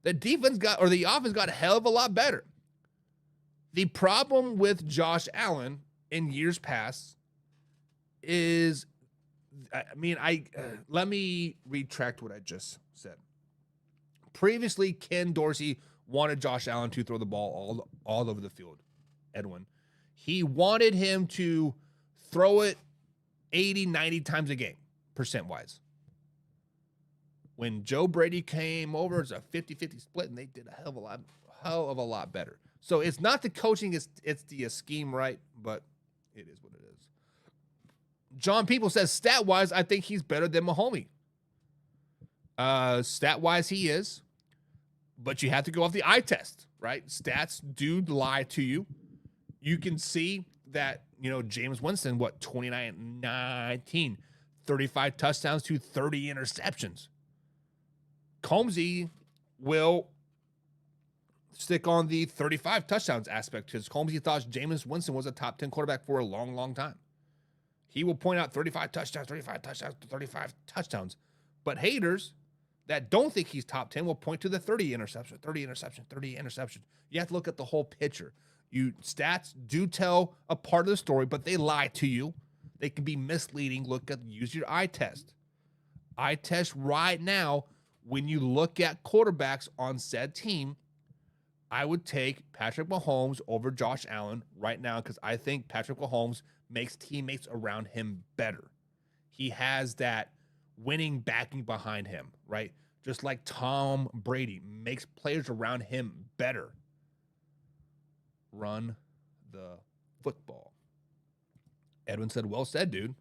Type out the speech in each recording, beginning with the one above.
The offense got a hell of a lot better. The problem with Josh Allen in years past is, let me retract what I just said. Previously, Ken Dorsey wanted Josh Allen to throw the ball all over the field, Edwin. He wanted him to throw it 80, 90 times a game, percent-wise. When Joe Brady came over, it's a 50-50 split, and they did a hell of a lot better. So it's not the coaching, it's the scheme, right? But it is what it is. John People says, stat-wise, I think he's better than Mahomes. Stat-wise, he is. But you have to go off the eye test, right? Stats do lie to you. You can see that, James Winston, 29-19, 35 touchdowns to 30 interceptions. Combsy will stick on the 35 touchdowns aspect because Combsy thought Jameis Winston was a top 10 quarterback for a long, long time. He will point out 35 touchdowns. But haters that don't think he's top 10 will point to the 30 interception. You have to look at the whole picture. Stats do tell a part of the story, but they lie to you. They can be misleading. Use your eye test. Eye test right now, when you look at quarterbacks on said team, I would take Patrick Mahomes over Josh Allen right now because I think Patrick Mahomes makes teammates around him better. He has that winning backing behind him, right? Just like Tom Brady makes players around him better. Run the football. Edwin said, well said, dude.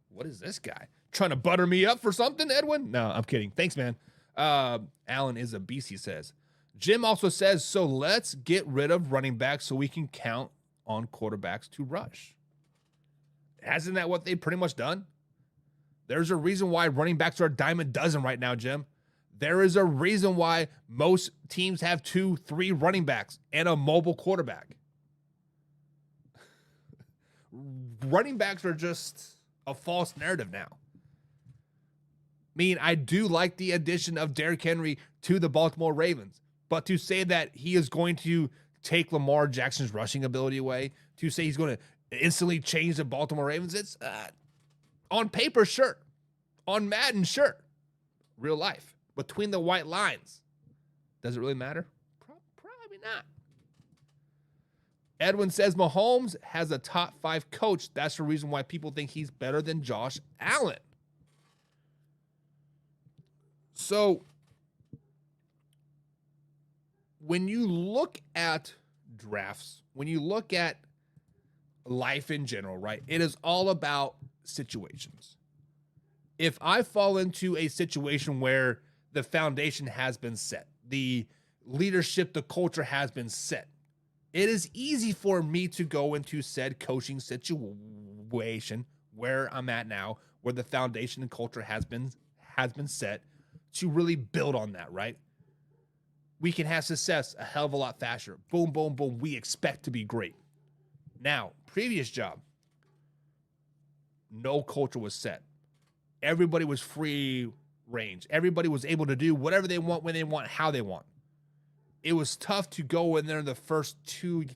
What is this guy? Trying to butter me up for something, Edwin? No, I'm kidding. Thanks, man. Allen is a beast, he says. Jim also says, so let's get rid of running backs so we can count on quarterbacks to rush. Hasn't that what they've pretty much done? There's a reason why running backs are a dime a dozen right now, Jim. There is a reason why most teams have 2-3 running backs and a mobile quarterback. Running backs are just a false narrative now. I do like the addition of Derrick Henry to the Baltimore Ravens, but to say that he is going to take Lamar Jackson's rushing ability away, to say he's going to instantly change the Baltimore Ravens, it's on paper, sure. On Madden, sure. Real life. Between the white lines. Does it really matter? Probably not. Edwin says Mahomes has a top 5 coach. That's the reason why people think he's better than Josh Allen. So, when you look at drafts, when you look at life in general, right, it is all about situations. If I fall into a situation where the foundation has been set, the leadership, the culture has been set, it is easy for me to go into said coaching situation where I'm at now, where the foundation and culture has been set, to really build on that, right? We can have success a hell of a lot faster. Boom, boom, boom. We expect to be great. Now, previous job, no culture was set. Everybody was free range. Everybody was able to do whatever they want, when they want, how they want. It was tough to go in there in the first two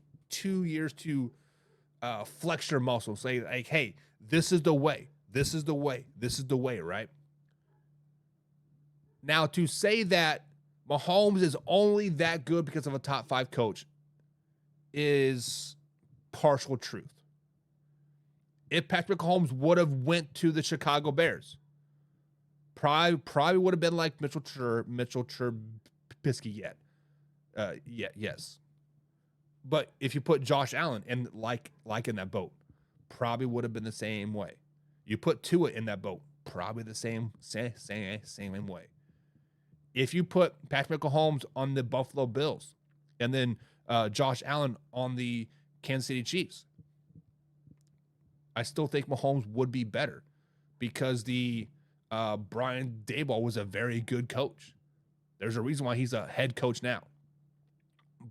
years to flex your muscles. Say, like, hey, this is the way. This is the way. This is the way, right? Now, to say that Mahomes is only that good because of a top 5 coach is partial truth. If Patrick Mahomes would have went to the Chicago Bears, probably would have been like Mitchell Trubisky yet. Yes. But if you put Josh Allen in like in that boat, probably would have been the same way. You put Tua in that boat, probably the same way. If you put Patrick Mahomes on the Buffalo Bills and then Josh Allen on the Kansas City Chiefs, I still think Mahomes would be better because the Brian Daboll was a very good coach. There's a reason why he's a head coach now.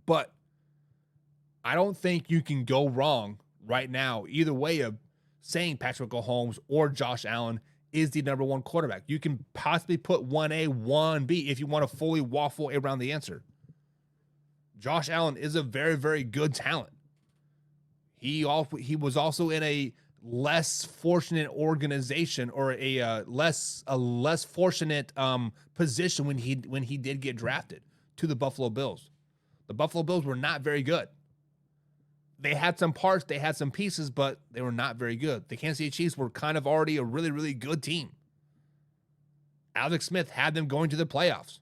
But I don't think you can go wrong right now either way of saying Patrick Mahomes or Josh Allen is the number one quarterback. You can possibly put 1A, 1B if you want to fully waffle around the answer. Josh Allen is a very, very good talent. He was also in a less fortunate organization, or a less fortunate position when he did get drafted to the Buffalo Bills. The Buffalo Bills were not very good. They had some parts, they had some pieces, but they were not very good. The Kansas City Chiefs were kind of already a really, really good team. Alex Smith had them going to the playoffs.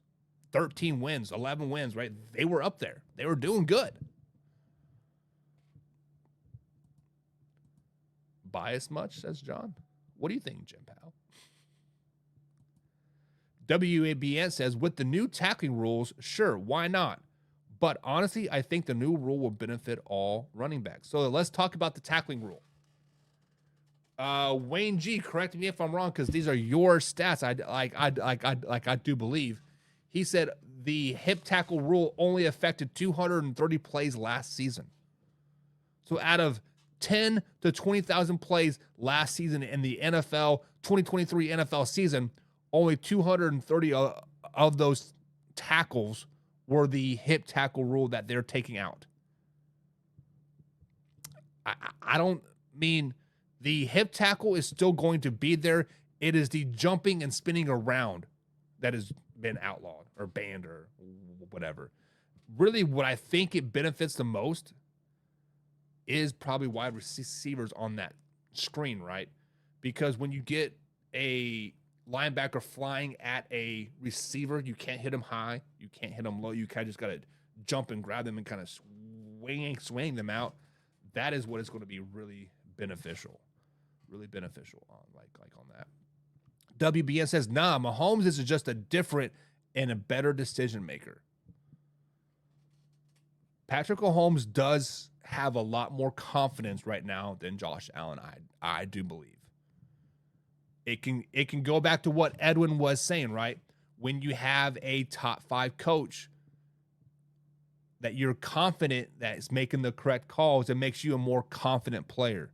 13 wins, 11 wins, right? They were up there. They were doing good. Bias much, says John? What do you think, Jim Powell? WABN says, with the new tackling rules, sure, why not? But honestly, I think the new rule will benefit all running backs. So let's talk about the tackling rule. Wayne G, correct me if I'm wrong, because these are your stats. I do believe. He said the hip tackle rule only affected 230 plays last season. So out of 10 to 20,000 plays last season in the NFL 2023 NFL season, only 230 of those tackles were the hip tackle rule that they're taking out. I don't mean the hip tackle is still going to be there. It is the jumping and spinning around that has been outlawed or banned or whatever. Really, what I think it benefits the most is probably wide receivers on that screen, right? Because when you get a linebacker flying at a receiver, you can't hit him high, you can't hit him low, you kind of just got to jump and grab them and kind of swing them out. That is what is going to be really beneficial on like on that. WBN says, nah, Mahomes is just a different and a better decision maker. Patrick Mahomes does have a lot more confidence right now than Josh Allen, I do believe. It can go back to what Edwin was saying, right? When you have a top 5 coach that you're confident that is making the correct calls, it makes you a more confident player.